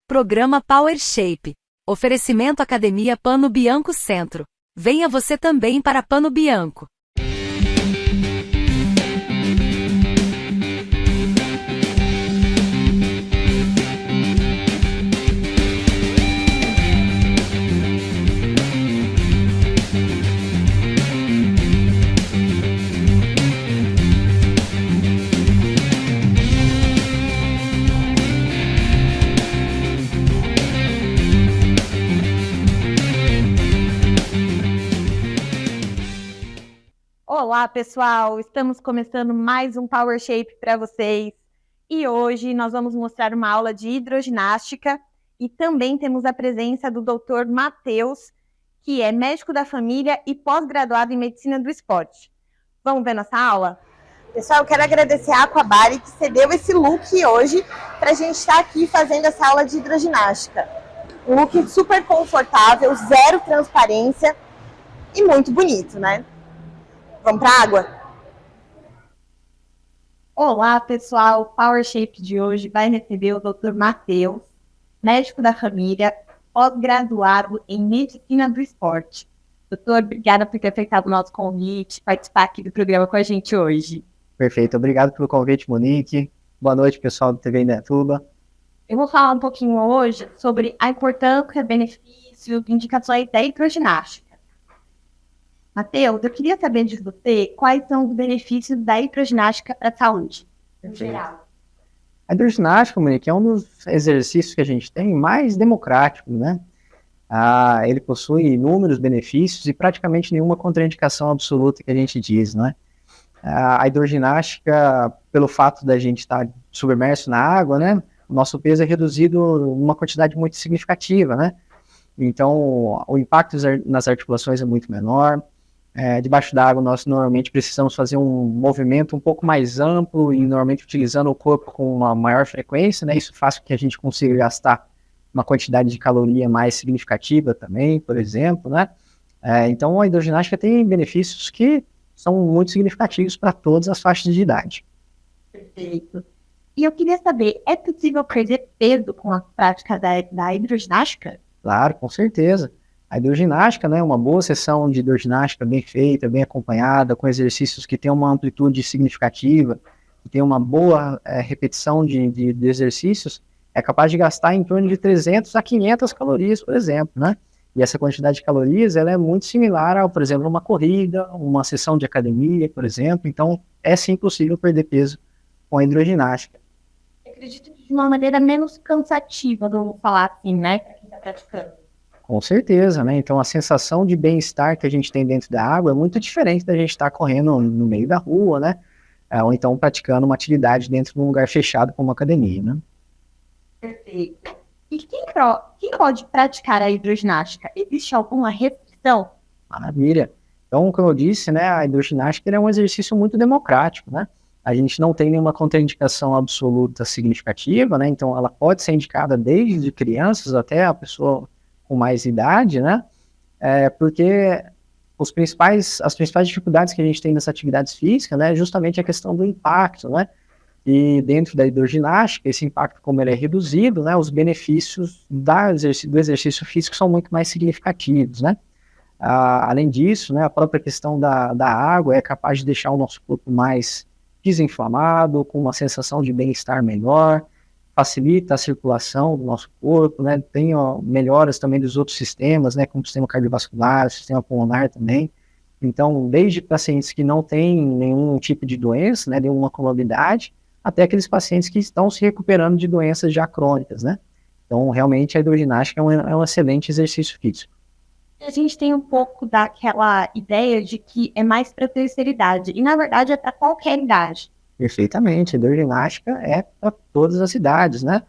Programa Power Shape. Oferecimento Academia Pano Bianco Centro. Venha você também para Pano Bianco. Olá, pessoal! Estamos começando mais um Power Shape para vocês. E hoje nós vamos mostrar uma aula de hidroginástica e também temos a presença do Dr. Matheus, que é médico da família e pós-graduado em medicina do esporte. Vamos ver nossa aula? Pessoal, eu quero agradecer a Aquabari que cedeu esse look hoje para a gente estar aqui fazendo essa aula de hidroginástica. Um look super confortável, zero transparência e muito bonito, né? Vamos para a água? Olá, pessoal! O Power Shape de hoje vai receber o Dr. Matheus, médico da família, pós-graduado em medicina do esporte. Doutor, obrigada por ter aceitado o nosso convite, participar aqui do programa com a gente hoje. Perfeito, obrigado pelo convite, Monique. Boa noite, pessoal do TV Indaiatuba. Eu vou falar um pouquinho hoje sobre a importância, benefícios, indicações da hidroginástica. Matheus, eu queria saber de você quais são os benefícios da hidroginástica para a saúde, em geral. A hidroginástica, Monique, é um dos exercícios que a gente tem mais democráticos, né? Ele possui inúmeros benefícios e praticamente nenhuma contraindicação absoluta que a gente diz, né? A hidroginástica, pelo fato da gente estar submerso na água, né? O nosso peso é reduzido numa quantidade muito significativa, né? Então, o impacto nas articulações é muito menor. Debaixo da água, nós normalmente precisamos fazer um movimento um pouco mais amplo e normalmente utilizando o corpo com uma maior frequência, né? Isso faz com que a gente consiga gastar uma quantidade de caloria mais significativa também, por exemplo, né? Então, a hidroginástica tem benefícios que são muito significativos para todas as faixas de idade. Perfeito. E eu queria saber, é possível perder peso com a prática da hidroginástica? Claro, com certeza. A hidroginástica, né, uma boa sessão de hidroginástica bem feita, bem acompanhada, com exercícios que têm uma amplitude significativa, que tem uma boa repetição de exercícios, é capaz de gastar em torno de 300 a 500 calorias, por exemplo, né? E essa quantidade de calorias, ela é muito similar a, por exemplo, uma corrida, uma sessão de academia, por exemplo. Então, é sim possível perder peso com a hidroginástica. Eu acredito que de uma maneira menos cansativa, vamos falar assim, né, para quem está praticando. Com certeza, né? Então a sensação de bem-estar que a gente tem dentro da água é muito diferente da gente estar correndo no meio da rua, né? Ou então praticando uma atividade dentro de um lugar fechado como uma academia, né? Perfeito. E quem pode praticar a hidroginástica? Existe alguma restrição? Maravilha. Então, como eu disse, né, a hidroginástica é um exercício muito democrático, né? A gente não tem nenhuma contraindicação absoluta significativa, né? Então ela pode ser indicada desde crianças até a pessoa com mais idade, né? Porque as principais dificuldades que a gente tem nessas atividades físicas, né, é justamente a questão do impacto, né? E dentro da hidroginástica, esse impacto, como ele é reduzido, né, os benefícios do exercício físico são muito mais significativos, né? Além disso, né, a própria questão da água é capaz de deixar o nosso corpo mais desinflamado, com uma sensação de bem-estar melhor, facilita a circulação do nosso corpo, né? Tem melhoras também dos outros sistemas, né? Como o sistema cardiovascular, o sistema pulmonar também. Então, desde pacientes que não têm nenhum tipo de doença, né? Nenhuma comorbidade, até aqueles pacientes que estão se recuperando de doenças já crônicas, né? Então, realmente, a hidroginástica é um excelente exercício físico. A gente tem um pouco daquela ideia de que é mais para a terceira idade, e na verdade é para qualquer idade. Perfeitamente, a hidroginástica é para todas as idades, né?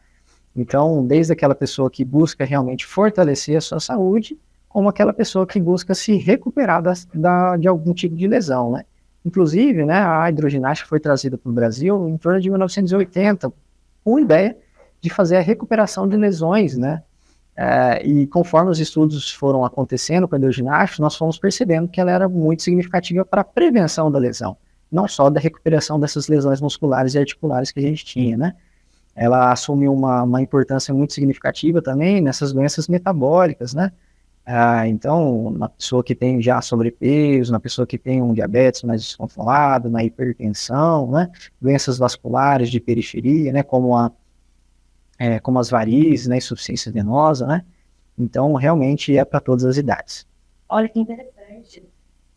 Então, desde aquela pessoa que busca realmente fortalecer a sua saúde, como aquela pessoa que busca se recuperar de algum tipo de lesão, né? Inclusive, né, a hidroginástica foi trazida para o Brasil em torno de 1980, com a ideia de fazer a recuperação de lesões, né? E conforme os estudos foram acontecendo com a hidroginástica, nós fomos percebendo que ela era muito significativa para a prevenção da lesão, não só da recuperação dessas lesões musculares e articulares que a gente tinha, né? ela assume uma importância muito significativa também nessas doenças metabólicas, né? Então, na pessoa que tem já sobrepeso, na pessoa que tem um diabetes mais descontrolado, na hipertensão, né? Doenças vasculares de periferia, né? Como as varizes, né? Insuficiência venosa, né? Então, realmente é para todas as idades. Olha que interessante.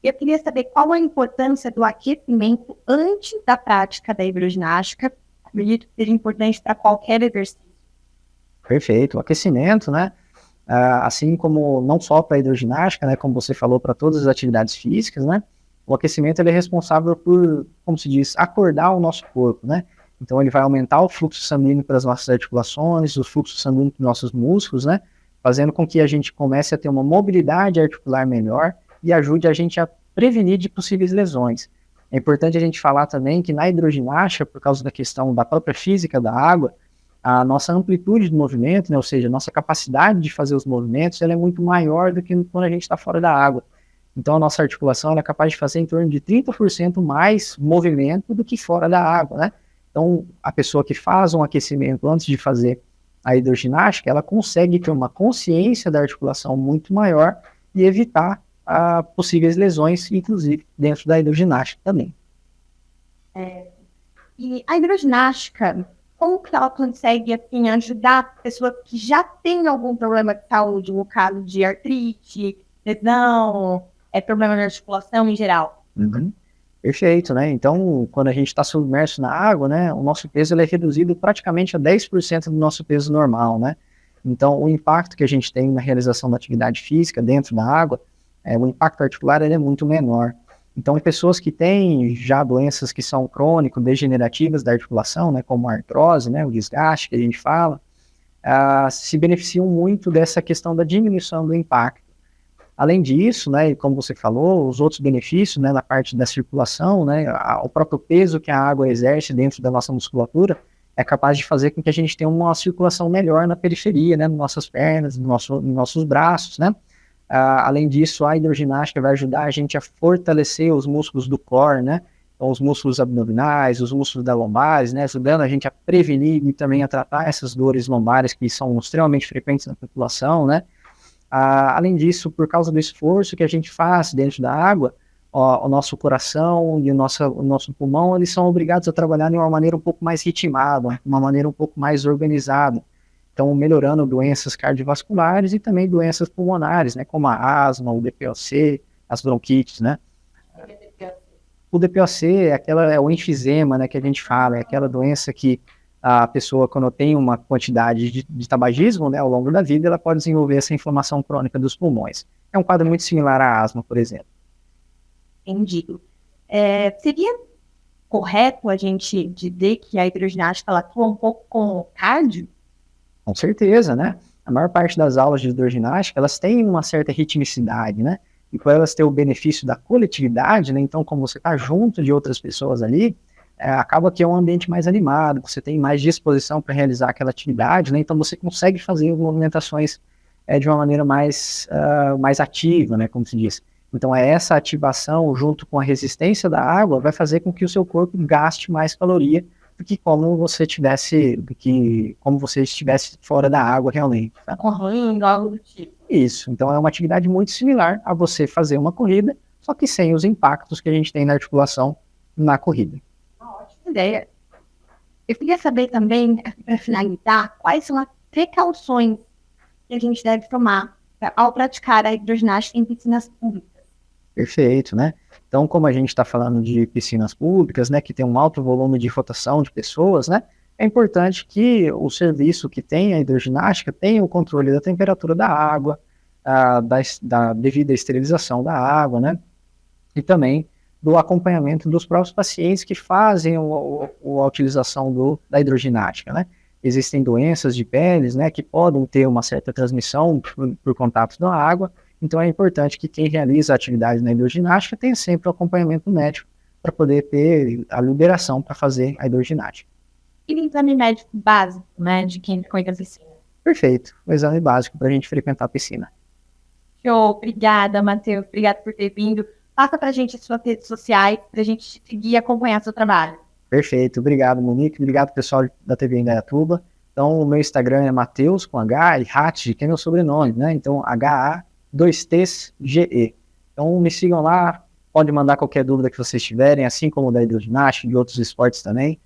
Eu queria saber qual a importância do aquecimento antes da prática da hidroginástica. Acredito que seja importante para qualquer exercício. Perfeito. O aquecimento, né? Assim como não só para a hidroginástica, né? Como você falou, para todas as atividades físicas, né? O aquecimento ele é responsável por, como se diz, acordar o nosso corpo, né? Então ele vai aumentar o fluxo sanguíneo para as nossas articulações, o fluxo sanguíneo para os nossos músculos, né? Fazendo com que a gente comece a ter uma mobilidade articular melhor e ajude a gente a prevenir de possíveis lesões. É importante a gente falar também que na hidroginástica, por causa da questão da própria física da água, a nossa amplitude de movimento, né, ou seja, a nossa capacidade de fazer os movimentos, ela é muito maior do que quando a gente está fora da água. Então a nossa articulação ela é capaz de fazer em torno de 30% mais movimento do que fora da água, né? Então a pessoa que faz um aquecimento antes de fazer a hidroginástica, ela consegue ter uma consciência da articulação muito maior e evitar possíveis lesões, inclusive dentro da hidroginástica também. E a hidroginástica, como que ela consegue assim, ajudar a pessoa que já tem algum problema de saúde, no caso de artrite, lesão, problema de articulação em geral? Uhum. Perfeito, né? Então, quando a gente está submerso na água, né, o nosso peso ele é reduzido praticamente a 10% do nosso peso normal, né? Então, o impacto que a gente tem na realização da atividade física dentro da água, o impacto articular ele é muito menor. Então, pessoas que têm já doenças que são crônico-degenerativas da articulação, né, como a artrose, né, o desgaste que a gente fala, se beneficiam muito dessa questão da diminuição do impacto. Além disso, né, como você falou, os outros benefícios, né, na parte da circulação, né, o próprio peso que a água exerce dentro da nossa musculatura é capaz de fazer com que a gente tenha uma circulação melhor na periferia, né, nas nossas pernas, nos nossos braços, né. Além disso, a hidroginástica vai ajudar a gente a fortalecer os músculos do core, né, então os músculos abdominais, os músculos da lombares, né, ajudando a gente a prevenir e também a tratar essas dores lombares que são extremamente frequentes na população, né. Além disso, por causa do esforço que a gente faz dentro da água, o nosso coração e o nosso pulmão, eles são obrigados a trabalhar de uma maneira um pouco mais ritmada, uma maneira um pouco mais organizada. Então, melhorando doenças cardiovasculares e também doenças pulmonares, né, como a asma, o DPOC, as bronquites, né. O DPOC é o enfisema, né, que a gente fala, é aquela doença que a pessoa, quando tem uma quantidade de tabagismo, né, ao longo da vida, ela pode desenvolver essa inflamação crônica dos pulmões. É um quadro muito similar à asma, por exemplo. Entendido. Seria correto a gente dizer que a hidroginástica ela atua um pouco com o cardio? Com certeza, né? A maior parte das aulas de hidroginástica, elas têm uma certa ritmicidade, né? E por elas ter o benefício da coletividade, né? Então, como você está junto de outras pessoas ali, acaba que é um ambiente mais animado, você tem mais disposição para realizar aquela atividade, né? Então você consegue fazer movimentações de uma maneira mais ativa, né? Como se diz. Então essa ativação junto com a resistência da água vai fazer com que o seu corpo gaste mais caloria do que como você estivesse fora da água realmente. Tá? Correndo, algo do tipo. Isso. Então é uma atividade muito similar a você fazer uma corrida, só que sem os impactos que a gente tem na articulação na corrida. Ideia. Eu queria saber também, para finalizar, quais são as precauções que a gente deve tomar ao praticar a hidroginástica em piscinas públicas. Perfeito, né? Então, como a gente está falando de piscinas públicas, né, que tem um alto volume de rotação de pessoas, né, é importante que o serviço que tem a hidroginástica tenha o controle da temperatura da água, da devida esterilização da água, né, e também do acompanhamento dos próprios pacientes que fazem a utilização da hidroginástica, né? Existem doenças de peles, né, que podem ter uma certa transmissão por contato da água, então é importante que quem realiza a atividade na hidroginástica tenha sempre o acompanhamento médico para poder ter a liberação para fazer a hidroginástica. E o exame médico básico, né, de quem frequenta a piscina? Perfeito, o exame básico para a gente frequentar a piscina. Show, obrigada, Matheus, obrigada por ter vindo. Passa pra gente as suas redes sociais, pra gente seguir e acompanhar seu trabalho. Perfeito, obrigado, Monique. Obrigado, pessoal da TV Indaiatuba. Então, o meu Instagram é Matheus, com H, e Hatge, que é meu sobrenome, né? Então, HA2TsGE. Então, me sigam lá, pode mandar qualquer dúvida que vocês tiverem, assim como da hidroginástica e de outros esportes também.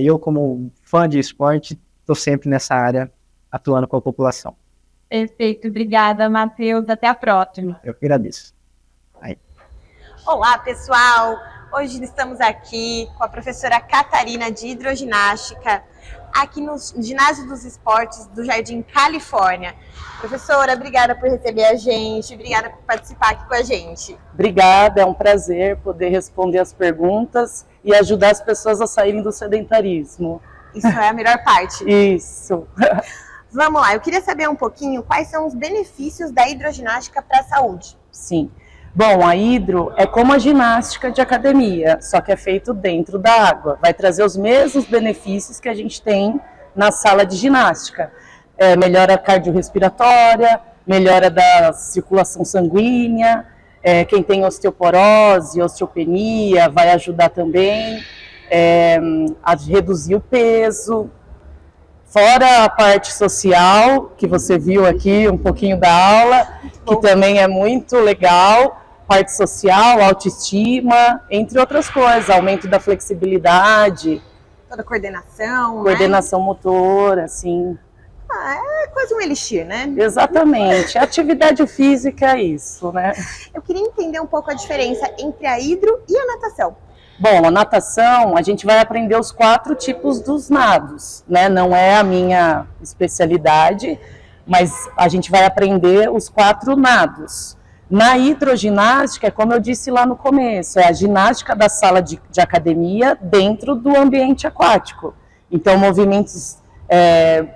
Eu, como fã de esporte, estou sempre nessa área, atuando com a população. Perfeito, obrigada, Matheus. Até a próxima. Eu que agradeço. Aí. Olá, pessoal! Hoje estamos aqui com a professora Catarina de hidroginástica, aqui no Ginásio dos Esportes do Jardim Califórnia. Professora, obrigada por receber a gente, obrigada por participar aqui com a gente. Obrigada, é um prazer poder responder as perguntas e ajudar as pessoas a saírem do sedentarismo. Isso é a melhor parte. Isso. Vamos lá, eu queria saber um pouquinho quais são os benefícios da hidroginástica para a saúde. Sim. Bom, a hidro é como a ginástica de academia, só que é feito dentro da água. Vai trazer os mesmos benefícios que a gente tem na sala de ginástica. Melhora cardiorrespiratória, melhora da circulação sanguínea, quem tem osteoporose, osteopenia, vai ajudar também a reduzir o peso. Fora a parte social, que você viu aqui um pouquinho da aula, que também é muito legal. Parte social, autoestima, entre outras coisas, aumento da flexibilidade. Toda coordenação, coordenação motora, assim. É quase um elixir, né? Exatamente. A atividade física é isso, né? Eu queria entender um pouco a diferença entre a hidro e a natação. Bom, a natação, a gente vai aprender os 4 tipos dos nados, né? Não é a minha especialidade, mas a gente vai aprender os 4 nados. Na hidroginástica, como eu disse lá no começo, é a ginástica da sala de academia dentro do ambiente aquático. Então, movimentos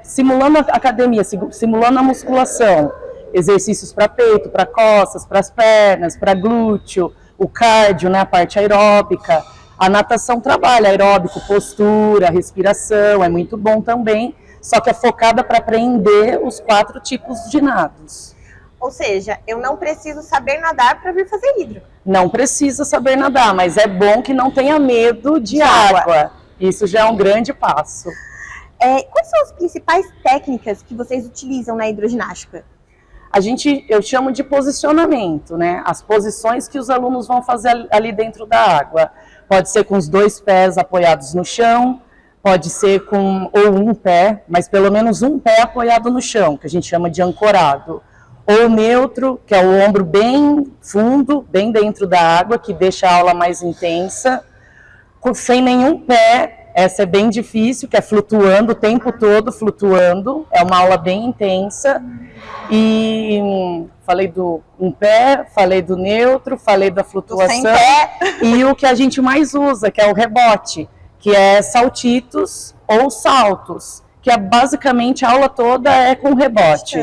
simulando a academia, simulando a musculação, exercícios para peito, para costas, para as pernas, para glúteo, o cardio, né, a parte aeróbica. A natação trabalha aeróbico, postura, respiração, é muito bom também, só que é focada para aprender os 4 tipos de nados. Ou seja, eu não preciso saber nadar para vir fazer hidro. Não precisa saber nadar, mas é bom que não tenha medo de água. Isso já é um grande passo. Quais são as principais técnicas que vocês utilizam na hidroginástica? Eu chamo de posicionamento, né? As posições que os alunos vão fazer ali dentro da água. Pode ser com os 2 pés apoiados no chão, pode ser com um pé, mas pelo menos um pé apoiado no chão, que a gente chama de ancorado. Ou neutro, que é o ombro bem fundo, bem dentro da água, que deixa a aula mais intensa. Sem nenhum pé, essa é bem difícil, que é flutuando o tempo todo, flutuando. É uma aula bem intensa. E falei do um pé, falei do neutro, falei da flutuação. E o que a gente mais usa, que é o rebote, que é saltitos ou saltos. Que basicamente a aula toda é com rebote.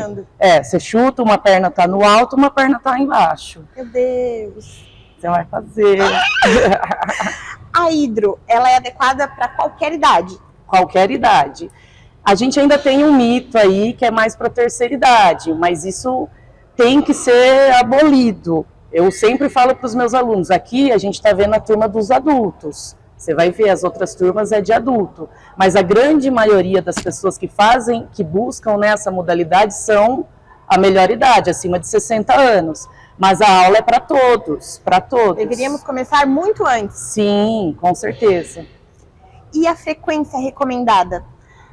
Você chuta, uma perna tá no alto, uma perna tá embaixo. Meu Deus! Você vai fazer. A hidro, ela é adequada para qualquer idade? Qualquer idade. A gente ainda tem um mito aí que é mais para terceira idade, mas isso tem que ser abolido. Eu sempre falo para os meus alunos, aqui a gente está vendo a turma dos adultos. Você vai ver, as outras turmas é de adulto. Mas a grande maioria das pessoas que buscam nessa modalidade são a melhor idade, acima de 60 anos. Mas a aula é para todos, para todos. Deveríamos começar muito antes. Sim, com certeza. E a frequência recomendada?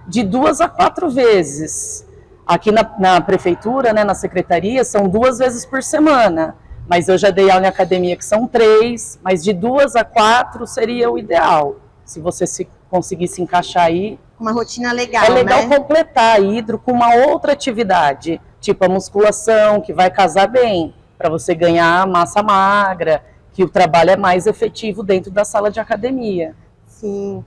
De 2 a 4 vezes. Aqui na prefeitura, né, na secretaria, são 2 vezes por semana. Mas eu já dei aula em academia que são 3, mas de 2 a 4 seria o ideal. Se você conseguir se encaixar aí. Uma rotina legal, é legal, né? Completar a hidro com uma outra atividade, tipo a musculação, que vai casar bem, para você ganhar massa magra, que o trabalho é mais efetivo dentro da sala de academia. Sim.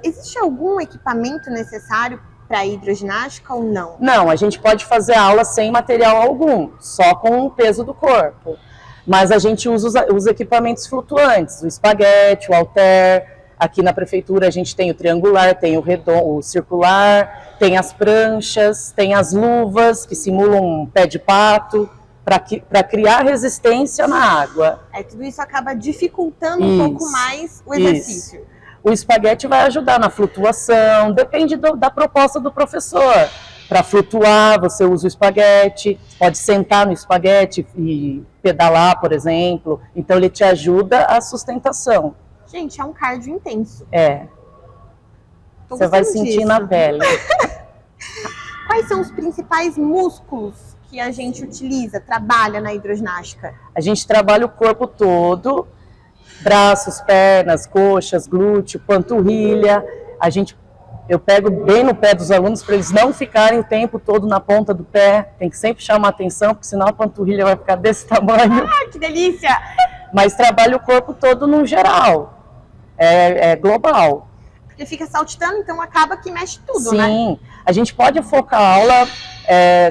Existe algum equipamento necessário para hidroginástica ou não? Não, a gente pode fazer aula sem material algum, só com o peso do corpo. Mas a gente usa os equipamentos flutuantes, o espaguete, o halter. Aqui na prefeitura a gente tem o triangular, tem o redondo, o circular, tem as pranchas, tem as luvas que simulam um pé de pato, para criar resistência na água. Tudo isso acaba dificultando um pouco mais o exercício. O espaguete vai ajudar na flutuação, depende da proposta do professor. Para flutuar, você usa o espaguete, pode sentar no espaguete e pedalar, por exemplo. Então, ele te ajuda a sustentação. Gente, é um cardio intenso. É. Tô Você vai gostando sentir disso. na pele. Quais são os principais músculos que a gente utiliza, trabalha na hidroginástica? A gente trabalha o corpo todo, braços, pernas, coxas, glúteo, panturrilha. Eu pego bem no pé dos alunos para eles não ficarem o tempo todo na ponta do pé. Tem que sempre chamar atenção, porque senão a panturrilha vai ficar desse tamanho. Ah, que delícia! Mas trabalha o corpo todo no geral. É global. Porque fica saltitando, então acaba que mexe tudo, né? Sim, a gente pode focar a aula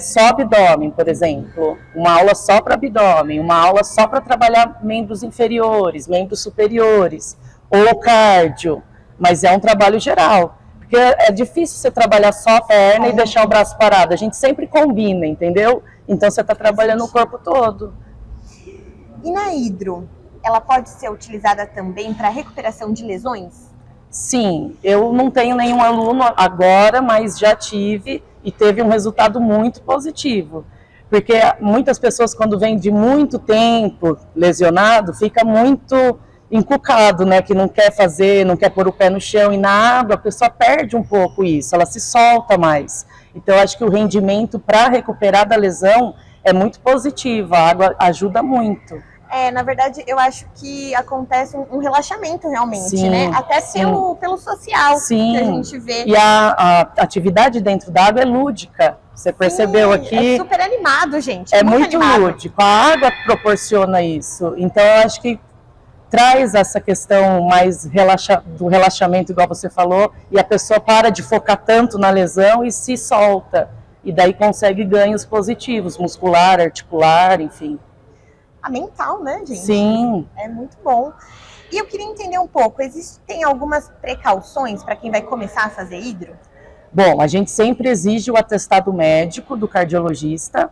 só abdômen, por exemplo. Uma aula só para abdômen, uma aula só para trabalhar membros inferiores, membros superiores, ou cardio. Mas é um trabalho geral. Porque é difícil você trabalhar só a perna e deixar o braço parado. A gente sempre combina, entendeu? Então você está trabalhando o corpo todo. E na hidro, ela pode ser utilizada também para recuperação de lesões? Sim, eu não tenho nenhum aluno agora, mas já tive e teve um resultado muito positivo. Porque muitas pessoas, quando vêm de muito tempo lesionado, fica muito encucado, né, que não quer fazer, não quer pôr o pé no chão, e na água a pessoa perde um pouco isso, ela se solta mais. Então eu acho que o rendimento para recuperar da lesão é muito positivo, a água ajuda muito. Na verdade, eu acho que acontece um relaxamento realmente, Sim, né? Até sim. pelo social Sim. que a gente vê. E a atividade dentro da água é lúdica, você percebeu Sim, aqui? é super animado, gente. É muito animado. lúdico, a água proporciona isso, então eu acho que traz essa questão mais do relaxamento, igual você falou, e a pessoa para de focar tanto na lesão e se solta, e daí consegue ganhos positivos, muscular, articular, enfim. A mental, né, gente? Sim. É muito bom. E eu queria entender um pouco, existem algumas precauções para quem vai começar a fazer hidro? Bom, a gente sempre exige o atestado médico do cardiologista,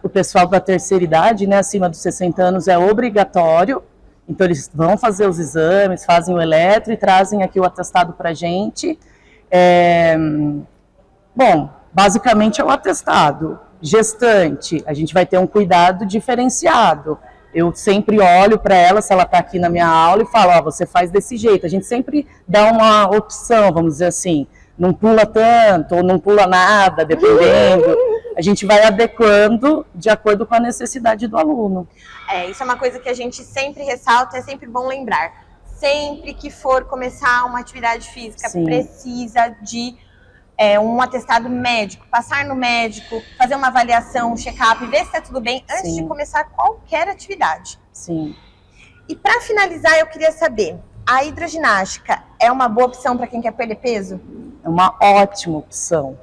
o pessoal da terceira idade, né, acima dos 60 anos, é obrigatório. Então, eles vão fazer os exames, fazem o eletro e trazem aqui o atestado para a gente. Bom, basicamente é o atestado. Gestante, a gente vai ter um cuidado diferenciado. Eu sempre olho para ela, se ela está aqui na minha aula, e falo, ó, você faz desse jeito. A gente sempre dá uma opção, vamos dizer assim. Não pula tanto, ou não pula nada, dependendo. A gente vai adequando de acordo com a necessidade do aluno. Isso é uma coisa que a gente sempre ressalta, é sempre bom lembrar. Sempre que for começar uma atividade física, Sim. precisa de um atestado médico, passar no médico, fazer uma avaliação, um check-up, ver se está tudo bem antes Sim. de começar qualquer atividade. Sim. E para finalizar, eu queria saber, a hidroginástica é uma boa opção para quem quer perder peso? É uma ótima opção,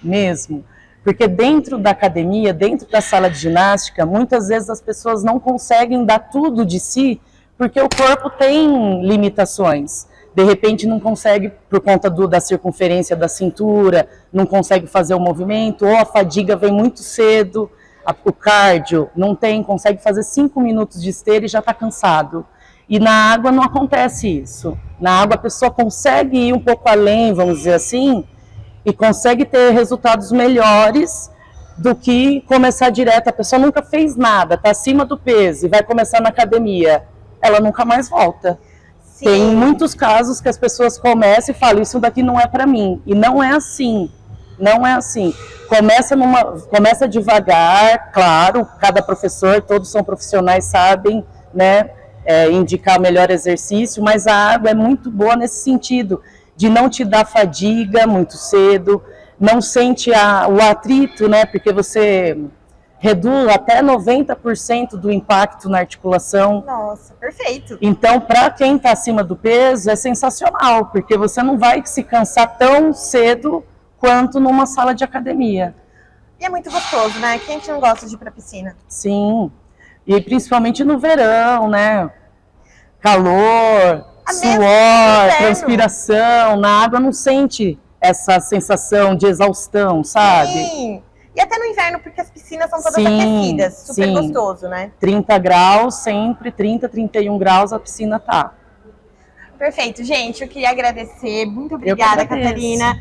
mesmo. Porque dentro da academia, dentro da sala de ginástica, muitas vezes as pessoas não conseguem dar tudo de si, porque o corpo tem limitações. De repente não consegue, por conta da circunferência da cintura, não consegue fazer o movimento, ou a fadiga vem muito cedo, o cardio não consegue fazer 5 minutos de esteira e já está cansado. E na água não acontece isso. Na água a pessoa consegue ir um pouco além, vamos dizer assim, e consegue ter resultados melhores do que começar direto. A pessoa nunca fez nada, está acima do peso e vai começar na academia, ela nunca mais volta. Sim. Tem muitos casos que as pessoas começam e falam, isso daqui não é para mim. E não é assim, não é assim. Começa devagar, claro, cada professor, todos são profissionais, sabem, né, indicar o melhor exercício, mas a água é muito boa nesse sentido, de não te dar fadiga muito cedo, não sente o atrito, né, porque você reduz até 90% do impacto na articulação. Nossa, perfeito. Então, para quem está acima do peso, é sensacional, porque você não vai se cansar tão cedo quanto numa sala de academia. E é muito gostoso, né? Quem que não gosta de ir para a piscina? Sim, e principalmente no verão, né? Calor, suor, transpiração, na água não sente essa sensação de exaustão, sabe? Sim. E até no inverno, porque as piscinas são todas aquecidas, super gostoso, né? 30 graus, sempre 30, 31 graus a piscina tá. Perfeito, gente. Eu queria agradecer. Muito obrigada, Eu que agradeço. Catarina.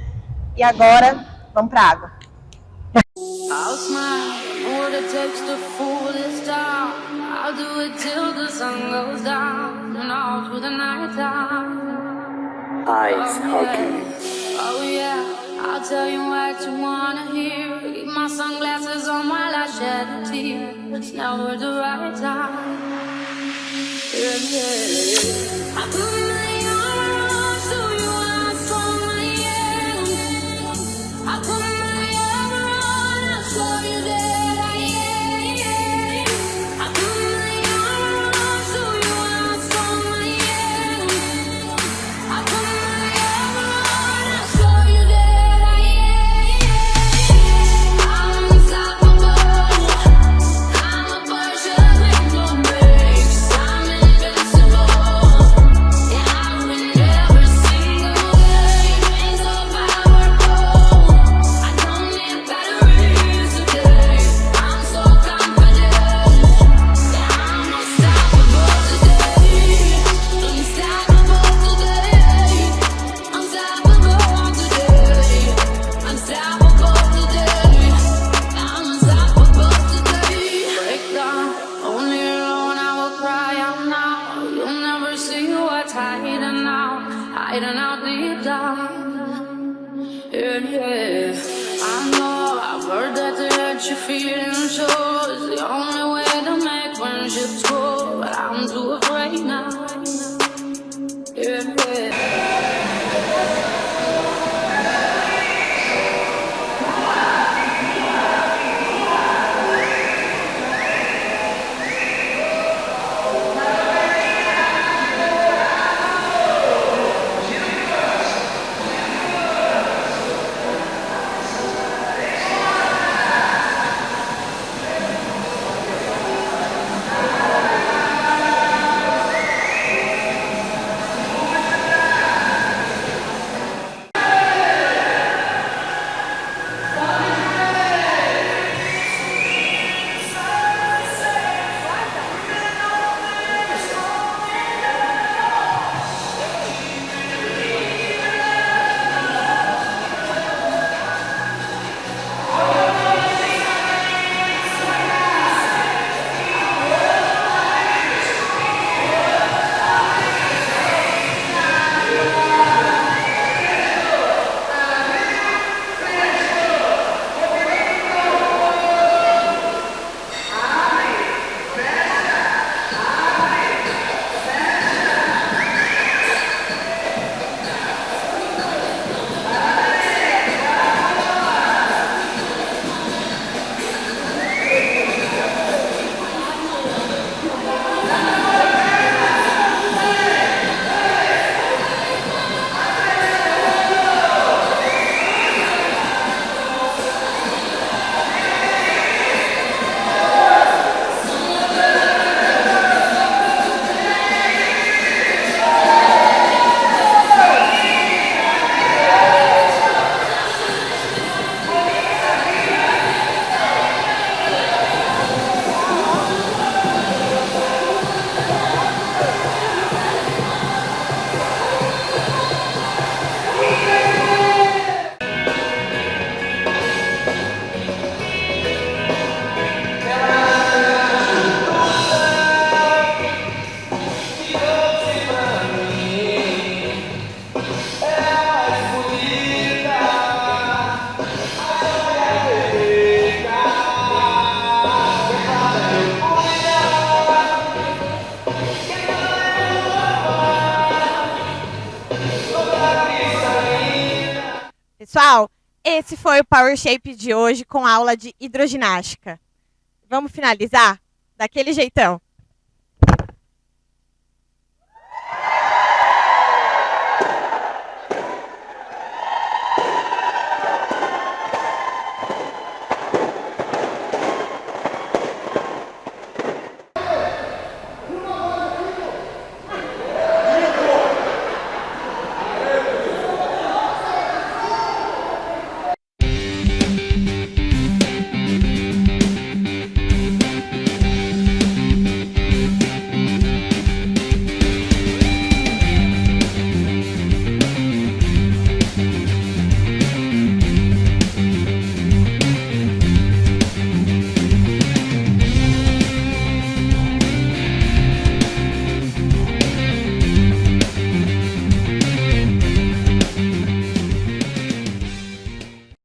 E agora, vamos para a água. I'll smile, what it takes to fool this town. I'll do it till the sun goes down and all through the night time. Ice hockey. Oh yeah, I'll tell you what you wanna hear. Keep my sunglasses on while I shed a tear. It's never the right time. Yeah, yeah. I put my arms to you and I strong my hand. I put my arm around, I'll show you that I am. I put my arms to you and I strong my hand. I put my arm around, I'll show you that I am. I'm unstoppable. I'm a Persian with no brakes. I'm invincible. Yeah, I win every single day. Wings of powerful. I don't need batteries today. I'm so confident. Yeah, I'm unstoppable today. Unstoppable today. Unstoppable today. Unstoppable today. I'm unstoppable today. Break down, only alone I will cry out now. You'll never see what's hiding out deep down. Yeah, yeah. I know, I've heard that to hurt your feelings, so it's the only way to make friendships grow. But I'm too afraid now. Yeah, yeah. Pessoal, esse foi o Power Shape de hoje com aula de hidroginástica. Vamos finalizar daquele jeitão.